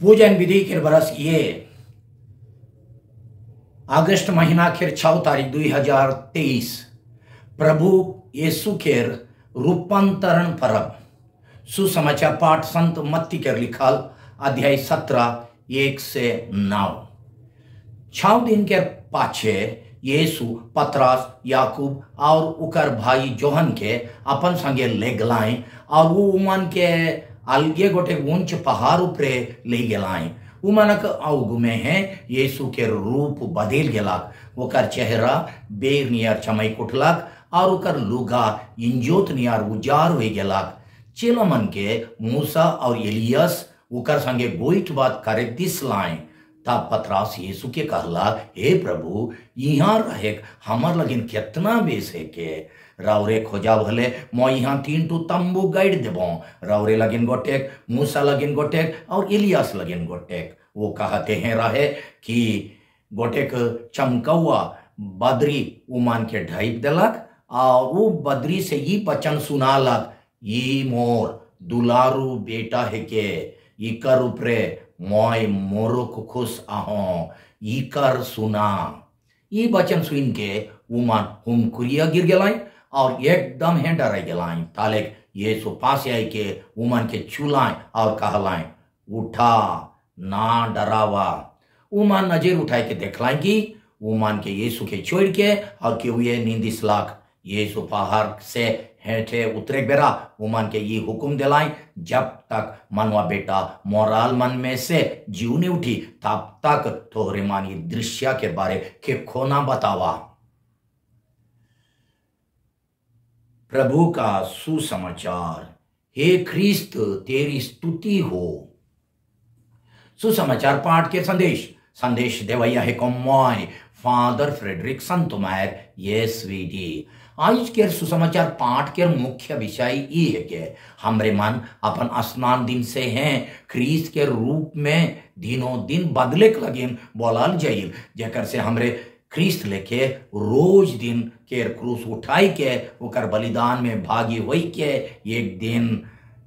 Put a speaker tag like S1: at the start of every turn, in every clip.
S1: पूजन विधि के बरस ये अगस्त महीना के 6 तारीख 2023 प्रभु यीशु के रूपांतरण परब सुसमाचार पाठ संत मत्ती के लिखल अध्याय 17 1 से 9। 6 दिन के पाछे यीशु पतरस याकूब और उकर भाई जोहन के अपन संगे ले गलाएं और वो उमन के अलगे गोटे ऊंच पहाड़ उपरे ले गलाएं। उमनक अवगु में है यीशु के रूप बदल गेलक। ओकर चेहरा बेर नियर चमक उठलक और ओकर लुगा इंजोत नियर उजार हो गेलक। चेलमन के मूसा और एलियस ओकर संगे गोइठ बात करे दिसलाएं। तब पतरस यीशु के कहला, हे प्रभु, यहाँ रहे हमर लगिन कितना बेस है के रावरे खोजा भले मैं यहाँ 3 तंबू गाइड देबो। रावरे लगिन गोटेक, मूसा लगिन गोटेक और इलियास लगिन गोटेक। वो कहते हैं रहे कि गोटेक चमकौआ बदरी उमान के ढाइप देलक और वो बदरी से ये वचन सुनालक, ये मोर दुलारू बेटा है के इकर उपरे मोय मोरो को खुश आहो, इकर सुना। ये वचन सुन के उमान हुमकुरिया गिर गलाई और एकदम है डर गलाई। तालेक यीशु पास आई के उमान के छुलाएं और कहलाएं, उठा ना डरावा। उमान नजर उठाए के देखलाएंगी उमान के यीशु के छोड़ के और के हुए नींदिस लाख। यीशु पहाड़ से हेठे उतरे बेरा उमान के ये हुक्म दिलाएं, जब तक मनवा बेटा मोराल मन में से जीव नहीं उठी तब तक तोहरे मानी दृश्य के बारे के खोना बतावा। प्रभु का सुसमाचार। हे ख्रिस्त तेरी स्तुति हो। सुसमाचार पाठ के संदेश देवैया है कॉमॉय फादर फ्रेडरिक संतोमायर येसवीडी। आज के सुसमाचार पाठ के मुख्य विषय ये है कि हमरे मन अपन स्नान दिन से हैं ख्रीस्त के रूप में दिनों दिन बदले लगिन बोलाल जाइल, जेकर से हमरे ख्रीस्त लेके रोज दिन के क्रूस उठाई के ओकर बलिदान में भागी होई के एक दिन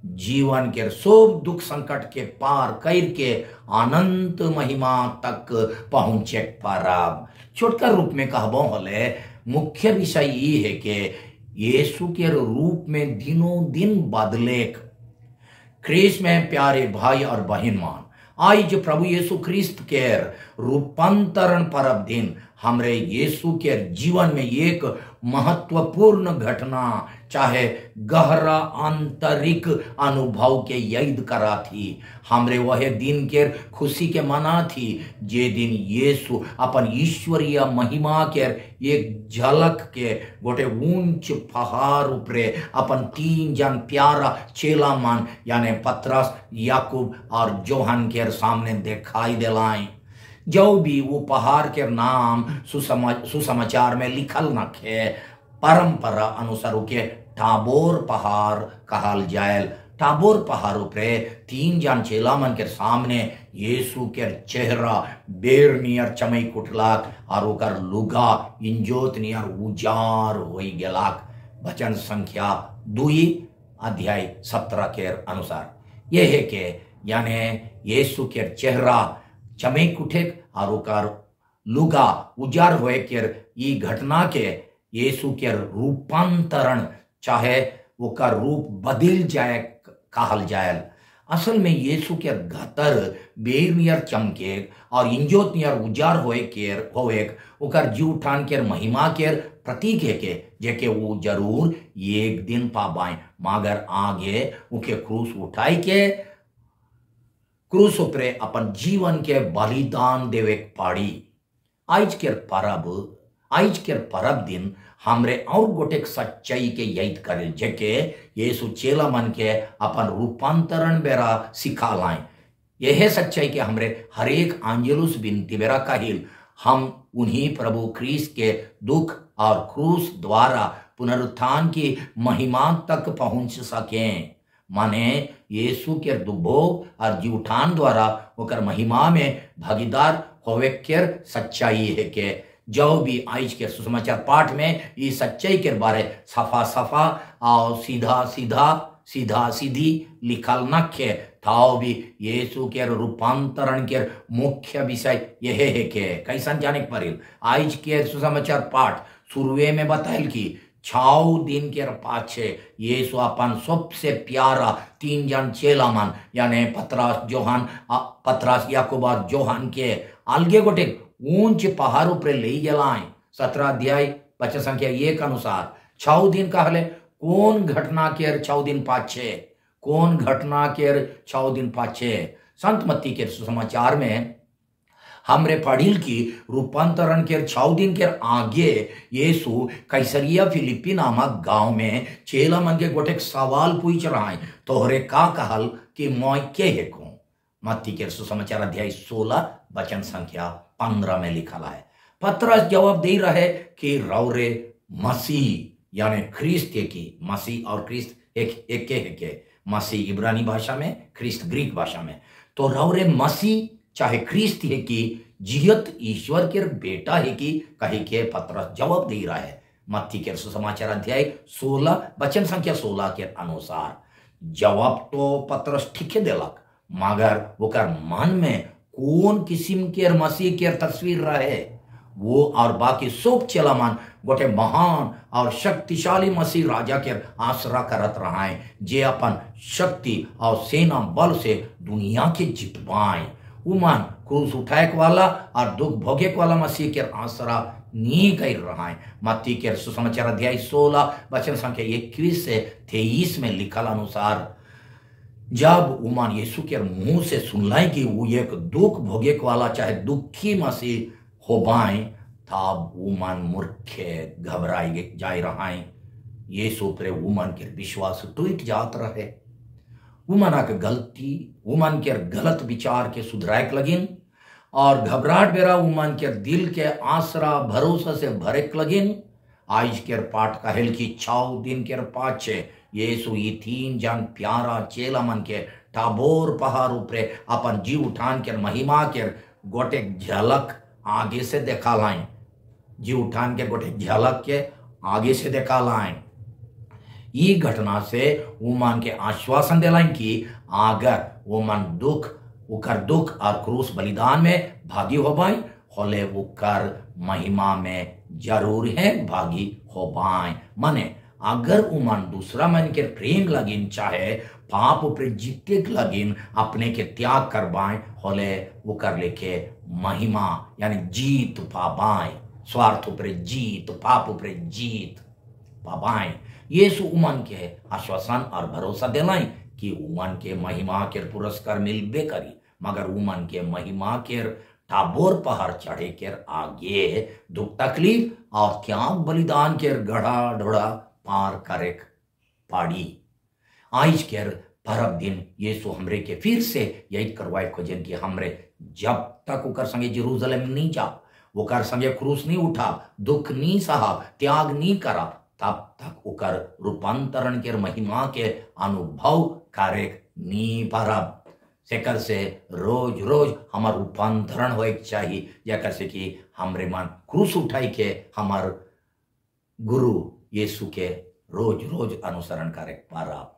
S1: जीवन के सब दुख संकट के पार कर के अनंत महिमा तक पहुंचे पारब। छोटका रूप में कहबो होले मुख्य विषय ये है कि यीशु के रूप में दिनों दिन बदले। ख्रीस्त में प्यारे भाई और बहन मान, आज प्रभु यीशु ख्रीस्त के रूपांतरण परब दिन हमरे यीशु के जीवन में एक महत्वपूर्ण घटना चाहे गहरा आंतरिक अनुभव के याद करा थी। हमरे वह दिन के खुशी के मना थी जे दिन यीशु अपन ईश्वरीय महिमा के एक झलक के गोटे ऊंच पहाड़ उपरे अपन 3 जन प्यारा चेला मन यानी पतरस याकूब और जोहन के सामने दिखाई दिलाएं। जो भी वो पहाड़ के नाम सुसमाचार में लिखल नखे परंपरा अनुसार के टाबोर पहाड़ कहल जायल। टाबोर पहाड़ उपरे 3 जन चेला मन के सामने यीशु के चेहरा बेर नियर चमक उठलाक और ओकर लुगा इंजोत नियर उजार हो गेलाक। वचन संख्या 2 अध्याय 17 के अनुसार यह है कि यानी यीशु के चेहरा चमक उठे और ओकर लुगा उजार होए के ई घटना के यीशु के रूपांतरण चाहे ओकर रूप बदल जाए कहल जायल। असल में यीशु के घतर बेर नियर चमके और इंजोत नियर उजार होए ओकर जी उठान के महिमा के प्रतीक है के जेके वो जरूर एक दिन पाबाएं, मगर आगे उनके क्रूस उठाई के क्रूस उपरे अपन जीवन के बलिदान देवे पाड़ी। आज के परब दिन हमरे और गोटेक सच्चाई के याद करे जेके यीशु चेला मन के अपन रूपांतरण बेरा सिखालाएं। यह सच्चाई के हमरे हरेक आंजेलुस बिनती बेरा कहिल हम उन्हीं प्रभु ख्रीस्त के दुख और क्रूस द्वारा पुनरुत्थान की महिमा तक पहुंच सकें। माने यीशु के दुभोग और जी उठान द्वारा होकर महिमा में भागीदार होवे के सच्चाई है के जो भी आज के सुसमाचार पाठ में ये सच्चाई के बारे सफा सफा और सीधा सीधी लिखल नखे थाव भी यीशु के रूपांतरण के मुख्य विषय यह है कि कैसन जाने परिल आज के सुसमाचार पाठ शुरुए में बताइल कि 6 दिन के पाछे यीशु अपन सबसे प्यारा 3 जन चेला मन यानी पतरस याकूब और जोहान के अलगे गोटे ऊंच पहाड़ पर ले गलाए 17 अध्याय वचन संख्या 1 अनुसार 6 दिन कहले कौन घटना के 6 दिन पाछे कौन घटना के 6 दिन पाछे संत मत्ती के सुसमाचार में हमरे पढ़िल की रूपांतरण के 6 दिन के आगे यीशु कैसरिया फिलिप्पी नामक गांव में चेला मन के गोटे सवाल पूछ रहा है तोहरे का कहल कि मैं के है को मत्ती के सुसमाचार अध्याय 16 वचन संख्या 15 में लिखा है। पतरस जवाब दे रहे कि रौरे मसीह यानी ख्रिस्त की मसीह और ख्रिस्त एक के मसीह इब्रानी भाषा में ख्रिस्त ग्रीक भाषा में तो रौरे मसीह चाहे ख्रिस्त है कि जियत ईश्वर के बेटा है कि कही के पतरस जवाब दे रहा है। मत्ती के सुसमाचार अध्याय 16 वचन संख्या 16 के अनुसार जवाब तो पतरस ठीक दिलक मगर ओकर मन में कौन किस्म के मसीह के तस्वीर रहे वो और बाकी सब चेला मन गोटे महान और शक्तिशाली मसीह राजा के आसरा करत रहा है जे अपन शक्ति और सेना बल से दुनिया के जितवाए उमन क्रूस उठाए वाला और दुख भोगे वाला मसीह के आसरा नी कर रहा है। मत्ती के सुसमाचार अध्याय 16 वचन संख्या 21 से 23 में लिखल अनुसार जब उमन यीशु के मुंह से सुनलाई कि वो एक दुख भोगे वाला चाहे दुखी मसीह हो बाए तब उमन मूर्खे घबराई जा रहा है यीशु पर उमन के विश्वास टूट जात रहे उमन के गलती उमन के गलत विचार के सुधराए लगिन और घबराहट बेरा उमन के दिल के आसरा भरोसा से भरे लगिन। आज के पाठ कहल की 6 दिन के पाछे यीशु ये 3 जन प्यारा चेला मन के टाबोर पहाड़ ऊपरे अपन जीव उठान के महिमा के गोटे झलक आगे से देखा लाइन जी उठान के गोटे झलक के आगे से देखा लाइन ये घटना से उमन के आश्वासन दिलाइन कि अगर उमन उकर दुख और क्रूस बलिदान में भागी हो पाए होले उकर महिमा में जरूर है भागी हो पाए मने अगर उमन दूसरा मन के प्रेम लगिन चाहे पाप पर जीते लगिन अपने के त्याग कर बाए होले वो कर लेके महिमा यानी जीत पाबाए स्वार्थ पर जीत पाप पर जीत पाबाए। यीशु उमन के आश्वासन और भरोसा दिलाई कि उमन के महिमा के पुरस्कार मिलबे करी मगर उमन के महिमा के टाबोर पहाड़ चढ़े के आगे दुख तकलीफ और त्याग बलिदान के गढ़ा ढोड़ा पार करे पाड़ी। आज के परब दिन यीशु हमरे के फिर से यही करवाए खोजन कि हमरे जब तक उकर संगे जेरूशलेम नहीं जा उकर संगे क्रूस नहीं उठा दुख नहीं सहा त्याग नहीं करा तब तक उकर रूपांतरण के महिमा के अनुभव करे नहीं परब सेकर से रोज रोज हमार रूपांतरण होए चाहिए या कैसे कि हमरे मन क्रूस उठाई के हमार गुरु यीशु के रोज रोज अनुसरण करे परब।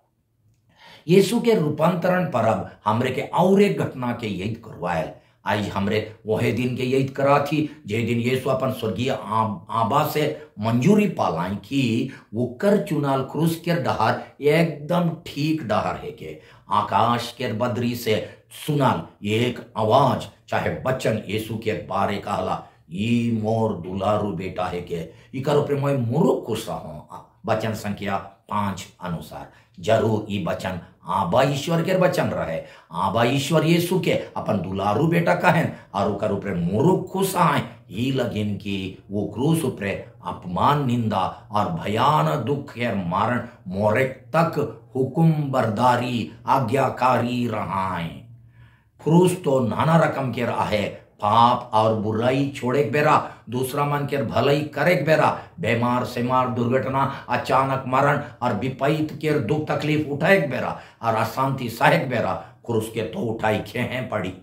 S1: यीशु के रूपांतरण परब हमरे के और एक घटना के याद करवायल आज हमरे वह दिन के याद करा थी जे दिन यीशु अपन स्वर्गीय आबा से मंजूरी पालाई कि वो कर चुनाल क्रूस के डहार एकदम ठीक डहार है के आकाश के बदरी से सुनाल एक आवाज चाहे बच्चन यीशु के बारे कहला ये मोर दुलारू बेटा है के इकर ऊपर मैं मोरो खुश रहूं वचन संख्या 5 अनुसार जरूर ये वचन आबा ईश्वर के वचन रहे आबा ईश्वर यीशु के अपन दुलारू बेटा कहें और उकर ऊपर मोरो खुश आए ही लगिन कि वो क्रूस ऊपर अपमान निंदा और भयानक दुख के मारण मोरे तक हुकुम बरदारी आज्ञाकारी रहाए। क्रूस तो नाना रकम के रहे पाप और बुराई छोड़े बेरा दूसरा मन के भलाई करे बेरा बीमार सेमार दुर्घटना अचानक मरण और विपरीत के दुख तकलीफ उठाए बेरा और अशांति सहे बेरा क्रूस के तो उठाई खेहें पड़ी।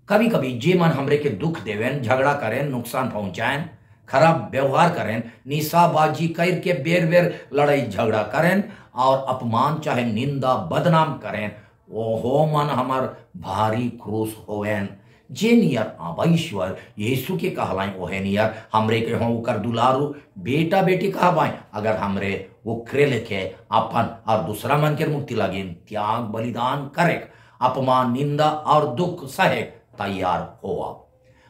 S1: कभी कभी जे मन हमरे के दुख देवेन झगड़ा करें नुकसान पहुंचाएं खराब व्यवहार करें निशाबाजी कर के बेर बेर लड़ाई झगड़ा करें और अपमान चाहे निंदा बदनाम करें ओहो मन हमार भारी क्रूस होवेन जे नियर आबा ईश्वर यीशु के कहलाएं ओहे नियर हमरे के हों उकर दुलारू बेटा बेटी कहवाएं अगर हमरे वो क्रे लेके अपन और दूसरा मन के मुक्ति लगे त्याग बलिदान करे अपमान निंदा और दुख सहे तैयार होआ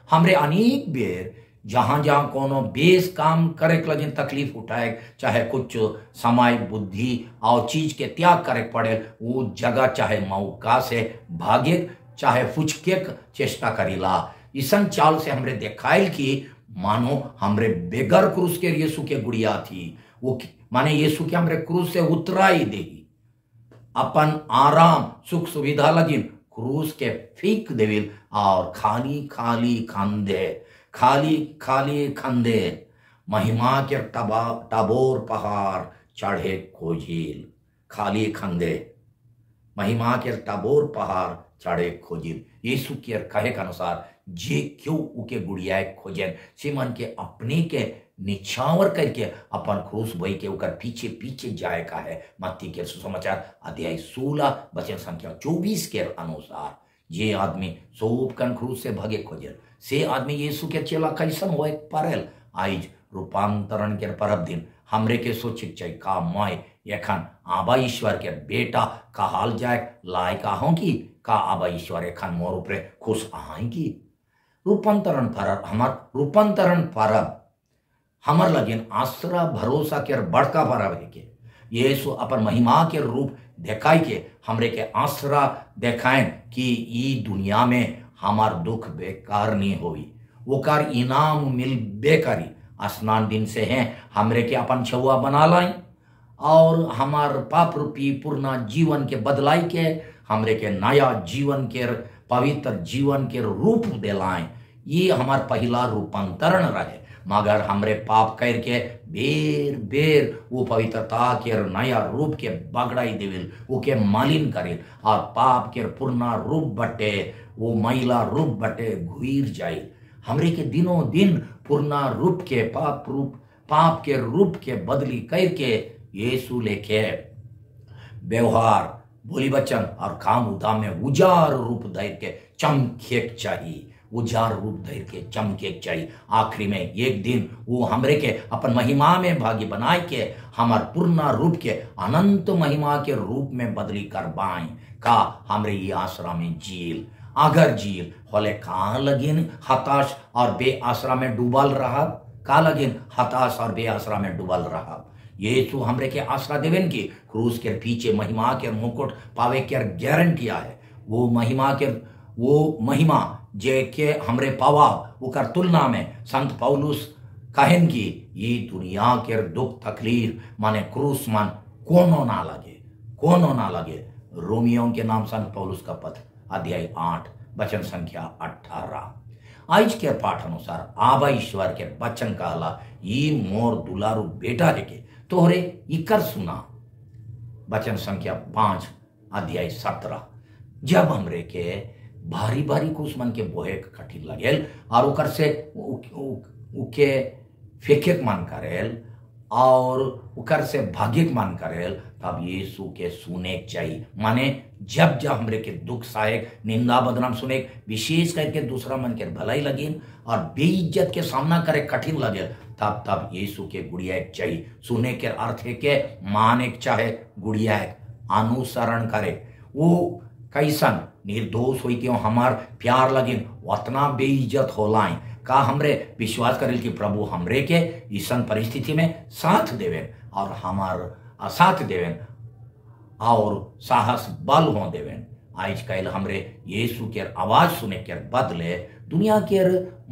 S1: हमरे अनेक बेर जहां जहां कोनो बेस काम करे लगे तकलीफ उठाए चाहे कुछ समय बुद्धि और चीज के त्याग करे पड़े वो जगह चाहे मौका से भागे चाहे फुचके चेष्टा करीला ईसन चाल से हमरे देखाइल कि मानो हमरे बेगर क्रूस के यीशु के गुड़िया थी वो माने यीशु के हमरे क्रूस से उतराई देगी अपन आराम सुख सुविधा लगिन क्रूस के फीक देविल और खाली खाली खंदे महिमा के टाबोर पहाड़ चढ़े खोजिल खाली खंदे महिमा के टाबोर पहाड़ चढ़े खोजिल यीशु के कहे के अनुसार जे क्यों उके गुड़ियाए खोजेन सिमन के अपने के निछावर करके अपन क्रूस बही के उकर पीछे पीछे जाए का है मत्ती के सुसमाचार अध्याय 16 वचन संख्या 24 के अनुसार जे आदमी सोप कन क्रूस से भगे खोजल से आदमी यीशु के चेला कैसन होए परल आइज रूपांतरण के परब दिन हमरे के सोचिक चाहिए का मय एखन आबा ईश्वर के बेटा कहाल जाए लायक आहों की का आबा ईश्वर एखन मोर ऊपरे खुश आएंगी रूपांतरण परब हमर लगिन आसरा भरोसा के बड़का परब है के यीशु अपन महिमा के रूप देखाई के हमरे के आसरा देखाएं कि ई दुनिया में हमार दुख बेकार नहीं होई ओकर इनाम मिल बेकारी स्नान दिन से हैं हमरे के अपन छुआ बना लाई और हमार पाप रूपी पूर्ण जीवन के बदलाई के हमरे के नया जीवन के पवित्र जीवन के रूप दिलाएं ये हमार पहला रूपांतरण रहे मगर हमरे पाप करके बेर बेर वो पवित्रता के नया रूप के बगड़ाई देविल वो के मलिन करिल और पाप के पूर्ण रूप बटे वो महिला रूप बटे घुईर जाए हमरे के दिनों दिन पूर्ण रूप के पाप के रूप के बदली करके यीशु लेके व्यवहार बोली वचन और काम उदाम में उजार रूप धैर्य के चमकेक चाहिए उजार रूप धैर्य के चमकेक चाहिए आखिरी में एक दिन वो हमरे के अपन महिमा में भागी बनाए के हमार पूर्ण रूप के अनंत महिमा के रूप में बदली कर बाएं का हमरे ये आसरा में जील अगर जील होले कहाँ लगिन हताश और बेआसरा में डूबल रहा का लगिन हताश और बेआसरा में डूबल रहा यीशु हमरे के आसरा देवेन की क्रूस के पीछे महिमा के मुकुट पावे के गारंटी है वो महिमा जे के हमरे पावा उकर तुलना में संत पौलुस कहन की ये दुनिया के दुख तकलीफ माने क्रूस मन कोनो ना लगे रोमियो के नाम संत पौलुस का पत्र अध्याय 8 वचन संख्या 18 आज के पाठ अनुसार आबा ईश्वर के वचन कहला ये मोर दुलारू बेटा है के तोहरे इकर सुना वचन संख्या 5 अध्याय 17 जब हमरे के भारी भारी कुछ मन के बोहे कठिन लगेल और उकर से उके फेंके मन करेल और उकर से भागिक मन करेल तब यीशु के सुने चाहिए माने जब हमरे के दुख सहायक निंदा बदनाम सुने विशेष करके दूसरा मन के भलाई लगिन और बेइज्जत के सामना करे कठिन लगे तब यीशु के गुड़िया चाहिए सुने के अर्थ है के माने चाहे गुड़िया अनुसरण करे वो कैसन निर्दोष हुई क्यों हमार प्यार लगिन उतना बेइज्जत होलाएं का हमरे विश्वास करेल कि प्रभु हमरे के ईसन परिस्थिति में साथ देवेन और हमार साथ देवेन और साहस बल हो देवेन आज कल हमरे यीशु के आवाज सुने के बदले दुनिया के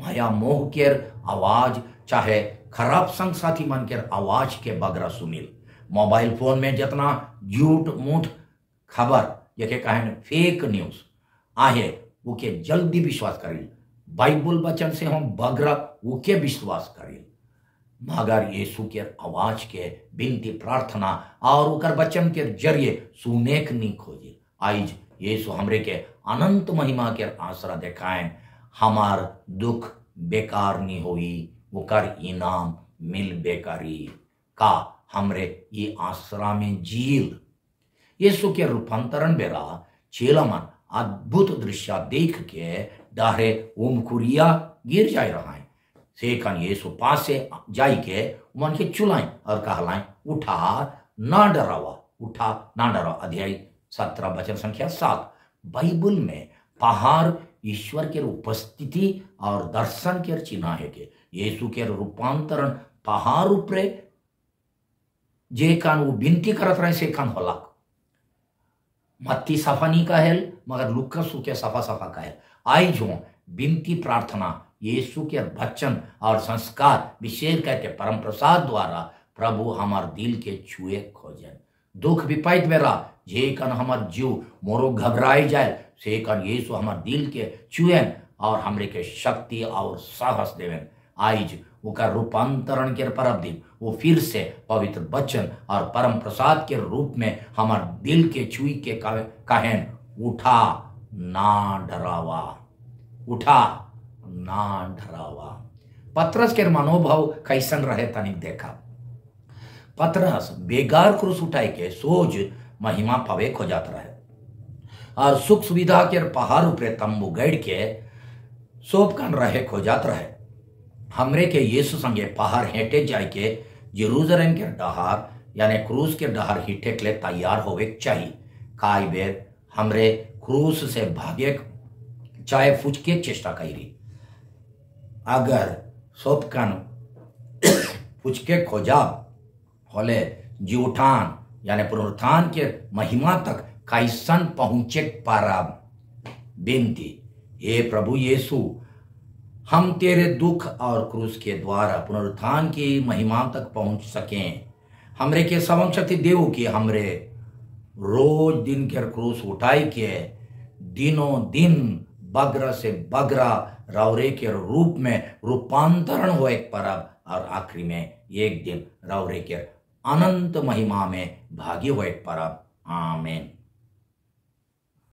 S1: माया मोह के आवाज चाहे खराब संग साथी मन के आवाज के बगरा सुनिल मोबाइल फोन में जितना झूठ मूठ खबर ये कहें फेक न्यूज आहे वो के जल्दी विश्वास करिल बाइबल वचन से हम बगरा वो के विश्वास करिल मगर यीशु के आवाज के बिनती प्रार्थना और उकर वचन के जरिए सुने के नहीं खोजे आज यीशु हमरे के अनंत महिमा के आसरा देखाएं हमार दुख बेकार नहीं हुई उकर इनाम मिल बेकारी का हमरे ये आसरा में जील यीशु के रूपांतरण बेरा चेला मन अद्भुत दृश्य देख के डारे उमकुरिया गिर जाए रहा है। सेकन यीशु पास से जाई के मन के चुलाएं और कहलाएं, उठा ना डरावा, उठा ना डरावा। अध्याय 17 वचन संख्या 7। बाइबल में पहाड़ ईश्वर के उपस्थिति और दर्शन के चिन्ह है के यीशु के रूपांतरण पहाड़ ऊपरे जे कान वो विनती करत रहे से कान होला। मत्ती सफा नहीं कहेल मगर लुक्का सुके सफा सफा कहेल। आई जो विनती प्रार्थना यीशु के वचन और संस्कार विशेष करके परम प्रसाद द्वारा प्रभु हमार दिल के छुए खोजन। दुख विपैत बेरा जे कन हमार जीव मोरो घबराई जाए से कन यीशु हमार दिल के छुएन और हमरे के शक्ति और साहस देवेन। आइज उका रूपांतरण के परब दिन वो फिर से पवित्र वचन और परम प्रसाद के रूप में हमार दिल के छुई के कहेन, उठा ना डरावा, उठा ना डरावा। पतरस के मनोभाव कैसन रहे तनिक देखा। पतरस बेगार क्रूस उठाई के सोज महिमा पवे खोजत रहे और सुख सुविधा के पहाड़ ऊपरे तंबू गड़ के सोपकन रहे खोजत रहे। हमरे के यीशु संगे पहाड़ हेटे जाए के जेरूसलम के डहार यानी क्रूस के डहार हिटे के लिए तैयार होवे चाहिए। काई बेर हमरे क्रूस से भागे चाहे फुचके चेष्टा करी। अगर सोपकन फुचके खोजा होले जीवठान यानी पुनरुत्थान के महिमा तक कैसन पहुंचे पारब। बेनती, हे प्रभु यीशु, हम तेरे दुख और क्रूस के द्वारा पुनरुत्थान की महिमा तक पहुंच सकें। हमरे के सवंग शक्ति देव की हमरे रोज दिन के क्रूस उठाई के दिनों दिन बगरा से बगरा रौरे के रूप में रूपांतरण हो एक परब और आखिरी में एक दिन रौरे के अनंत महिमा में भागी हो एक परब। आमीन।